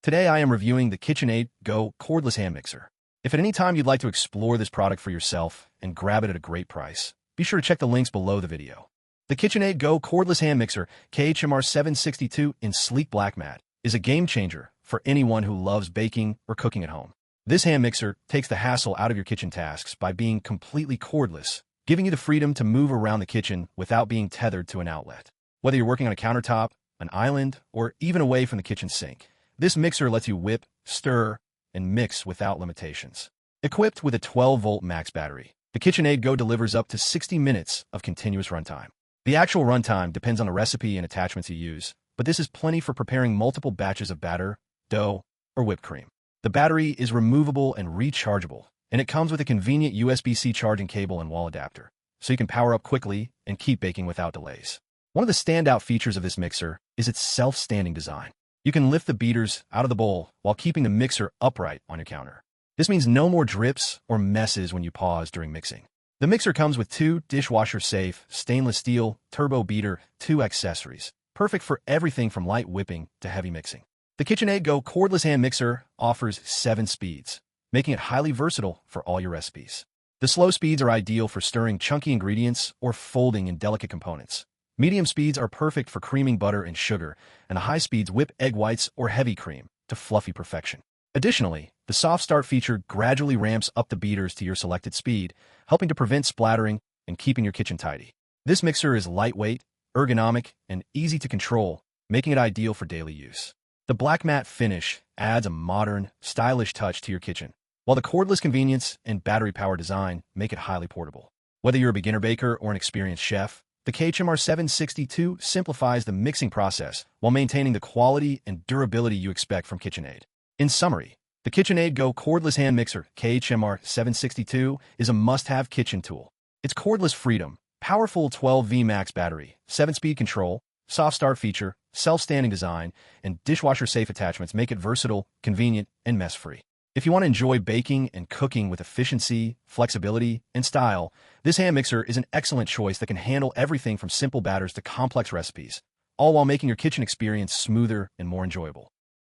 Today I am reviewing the KitchenAid Go Cordless Hand Mixer. If at any time you'd like to explore this product for yourself and grab it at a great price, be sure to check the links below the video. The KitchenAid Go Cordless Hand Mixer KHMR762 in sleek black matte is a game changer for anyone who loves baking or cooking at home. This hand mixer takes the hassle out of your kitchen tasks by being completely cordless, giving you the freedom to move around the kitchen without being tethered to an outlet. Whether you're working on a countertop, an island, or even away from the kitchen sink, this mixer lets you whip, stir, and mix without limitations. Equipped with a 12-volt max battery, the KitchenAid Go delivers up to 60 minutes of continuous runtime. The actual runtime depends on the recipe and attachments you use, but this is plenty for preparing multiple batches of batter, dough, or whipped cream. The battery is removable and rechargeable, and it comes with a convenient USB-C charging cable and wall adapter, so you can power up quickly and keep baking without delays. One of the standout features of this mixer is its self-standing design. You can lift the beaters out of the bowl while keeping the mixer upright on your counter. This means no more drips or messes when you pause during mixing. The mixer comes with 2 dishwasher-safe stainless steel turbo beater 2 accessories, perfect for everything from light whipping to heavy mixing. The KitchenAid Go Cordless Hand Mixer offers 7 speeds, making it highly versatile for all your recipes. The slow speeds are ideal for stirring chunky ingredients or folding in delicate components. Medium speeds are perfect for creaming butter and sugar, and the high speeds whip egg whites or heavy cream to fluffy perfection. Additionally, the soft start feature gradually ramps up the beaters to your selected speed, helping to prevent splattering and keeping your kitchen tidy. This mixer is lightweight, ergonomic, and easy to control, making it ideal for daily use. The black matte finish adds a modern, stylish touch to your kitchen, while the cordless convenience and battery-powered design make it highly portable. Whether you're a beginner baker or an experienced chef, the KHMR762 simplifies the mixing process while maintaining the quality and durability you expect from KitchenAid. In summary, the KitchenAid Go Cordless Hand Mixer KHMR762 is a must-have kitchen tool. Its cordless freedom, powerful 12V max battery, 7-speed control, soft start feature, self-standing design, and dishwasher-safe attachments make it versatile, convenient, and mess-free. If you want to enjoy baking and cooking with efficiency, flexibility, and style, this hand mixer is an excellent choice that can handle everything from simple batters to complex recipes, all while making your kitchen experience smoother and more enjoyable.